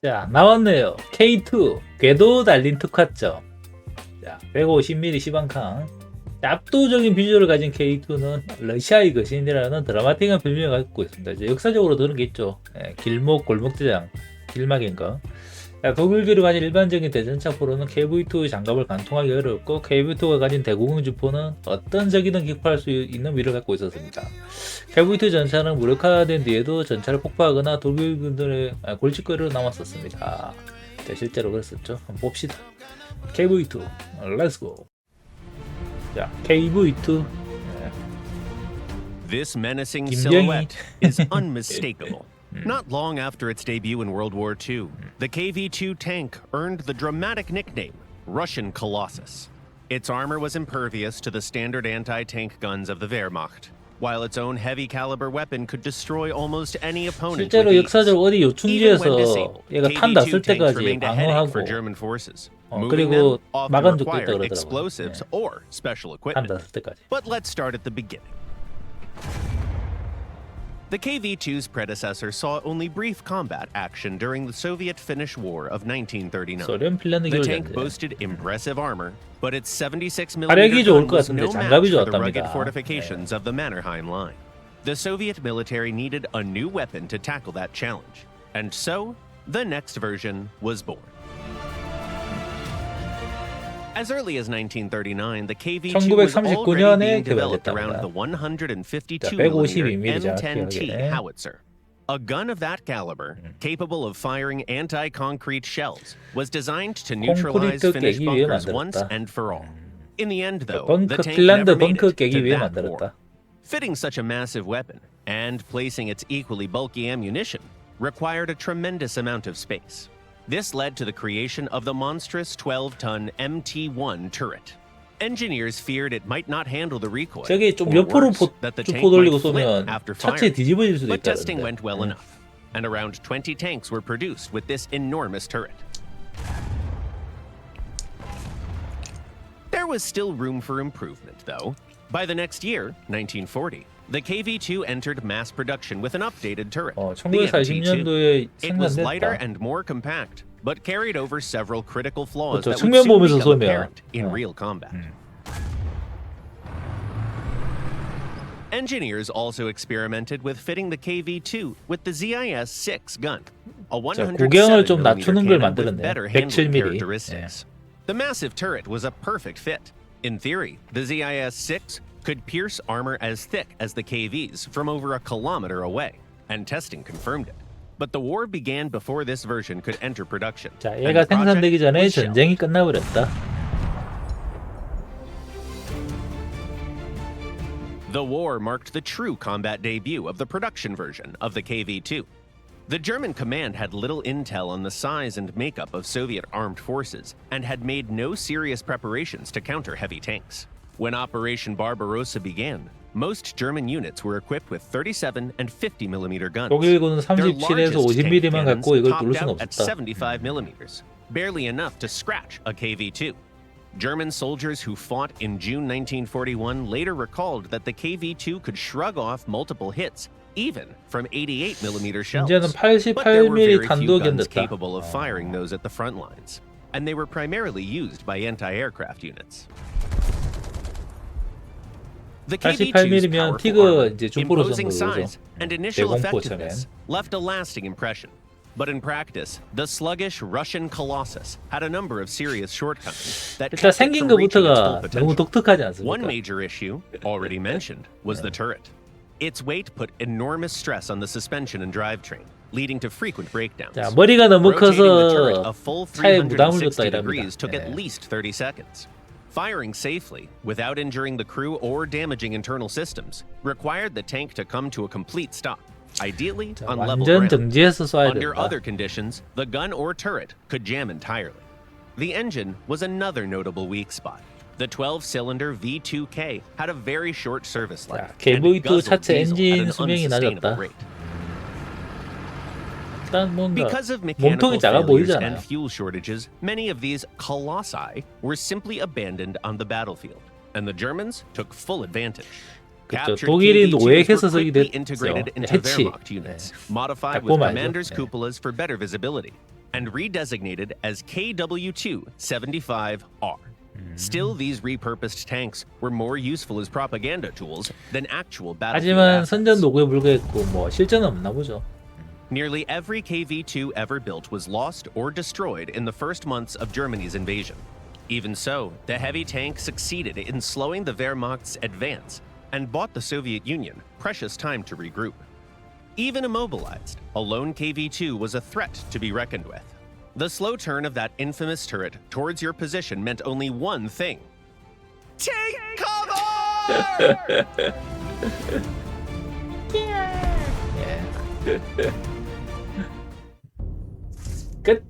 자, 나왔네요. K2 궤도 달린 특화점. 자, 150mm 시방캉. 압도적인 비주얼을 가진 K2는 러시아의 거신이라는 드라마틱한 별명을 갖고 있습니다. 이제 역사적으로 그런 게 있죠. 길목 골목대장, 길막인 거. 독일기를 가진 일반적인 대전차 포로는 KV-2 장갑을 관통하기 어렵고, KV-2가 가진 대구공 주포는 어떤 적이든 격파할 수 있는 위를 갖고 있었습니다. KV-2 전차는 무력화된 뒤에도 전차를 폭파하거나 독일군들의 골칫거리로 남았었습니다. 자, 실제로 그랬었죠. 한번 봅시다. KV-2, 렛츠고. 자, KV-2. This menacing silhouette is unmistakable. Not long after its debut in World War II, the KV-2 tank earned the dramatic nickname Russian Colossus. Its armor was impervious to the standard anti-tank guns of the Wehrmacht, while its own heavy-caliber weapon could destroy almost any opponent with 실제로 ease. 역사적으로 어디 Even 요충지에서 when disabled, 얘가 탄다 쓸 KV-2 tanks 때까지 remained a headache 방어하고 for German forces. 그리고 Moving them often 막은 적도 있다 required 그러더라고요. explosives or special equipment. 탄다 쓸 때까지. But let's start at the beginning. The KV-2's predecessor saw only brief combat action during the Soviet-Finnish War of 1939. 소련 핀란드 The 겨울 tank 전쟁. boasted impressive armor, but its 76mm 화력이 좋을 gun 것 was 같은데 no 장갑이 match for the rugged 좋았답니다. fortifications of the Mannerheim line. The Soviet military needed a new weapon to tackle that challenge, and so the next version was born. As early as 1939, the KV-2 was already being developed around the 152mm M10T howitzer. A gun of that caliber, capable of firing anti-concrete shells, was designed to neutralize Finnish bunkers once and for all. In the end, though, the tank never made it to that war. Fitting such a massive weapon, and placing its equally bulky ammunition, required a tremendous amount of space. This led to the creation of the monstrous 12-ton MT-1 turret. Engineers feared it might not handle the recoil, 저기 좀 or 옆으로 worse, that the tank 쭉 돌리고 might flip 쏘면 after 차체 firing. 뒤집어질 수도 But testing went 있다는데. well enough, and around 20 tanks were produced with this enormous turret. There was still room for improvement, though. By the next year, 1940, the KV-2 entered mass production with an updated turret, the MT-2. 1940년도에 It was lighter 생산됐다. and more compact, but carried over several critical flaws 그렇죠. that would 측면 soon 보면서 become 쏘면. apparent in real combat. Engineers also experimented with fitting the KV-2 with the ZIS-6 gun, a 구경을 좀 107mm 낮추는 걸 cannon with 만들었네요. better handling 107mm. characteristics. The massive turret was a perfect fit. In theory, the ZIS-6 could pierce armor as thick as the KVs from over a kilometer away, and testing confirmed it. But the war began before this version could enter production. 자, and 얘가 the project 생산되기 전에 was shelved. 전쟁이 끝나버렸다. The war marked the true combat debut of the production version of the KV-2. The German command had little intel on the size and makeup of Soviet armed forces and had made no serious preparations to counter heavy tanks. When Operation Barbarossa began, most German units were equipped with 37 and 50mm guns. 독일군은 Their 37에서 largest tank 50mm만 cannons 갖고 이걸 topped 뚫을 수는 out at 없었다. 75mm, barely enough to scratch a KV-2. German soldiers who fought in June 1941 later recalled that the KV-2 could shrug off multiple hits, even from 88mm shells. 이제는 But there were 88mm very few 탄도 guns 견뎠다. capable of firing those at the front lines, and they were primarily used by anti-aircraft units. The KV-2's 88mm면 powerful 티그 armor, 이제 중포로 imposing 쏜 거죠. size, and initial 대공포처럼. effectiveness left a lasting impression. But in practice, the sluggish Russian Colossus had a number of serious shortcomings that 일단 kept it 생긴 from reaching its 것부터가 full 너무 potential. 독특하지 One 않습니까? major issue, already mentioned, was the turret. Its weight put enormous stress on the suspension and drivetrain, leading to frequent breakdowns. 자, 머리가 너무 Rotating the turret 커서 a full 차에 부담을 360 줬다 degrees 이랍니다. took at least 30 seconds. Firing safely, without injuring the crew or damaging internal systems, required the tank to come to a complete stop, ideally on level 완전 ground. 정지해서 쏴야 Under 된다. other conditions, the gun or turret could jam entirely. The engine was another notable weak spot. The 12-cylinder V2K had a very short service life, 자, and it KV-2 guzzled 차체 diesel at 엔진 an 수명이 unsustainable 낮았다. rate. 일단 뭔가 Because of mechanical 몸통이 작아 failures 보이잖아요. and fuel shortages, many of these colossi were simply abandoned on the battlefield, and the Germans took full advantage. 그렇죠. Captured 독일이 KV-2s 노예해서 were quickly 쓰게 integrated 됐죠. into 해치. Wehrmacht units, modified with 딱 보면 알죠. commanders' 네. cupolas for better visibility, and redesignated as KW-2 75R. Still, these repurposed tanks were more useful as propaganda tools than actual battlefield 하지만 assets. 선전 도구에 불과했고 뭐 실전은 없나 보죠. Nearly every KV-2 ever built was lost or destroyed in the first months of Germany's invasion. Even so, the heavy tank succeeded in slowing the Wehrmacht's advance and bought the Soviet Union precious time to regroup. Even immobilized, a lone KV-2 was a threat to be reckoned with. The slow turn of that infamous turret towards your position meant only one thing. Take cover! 끝.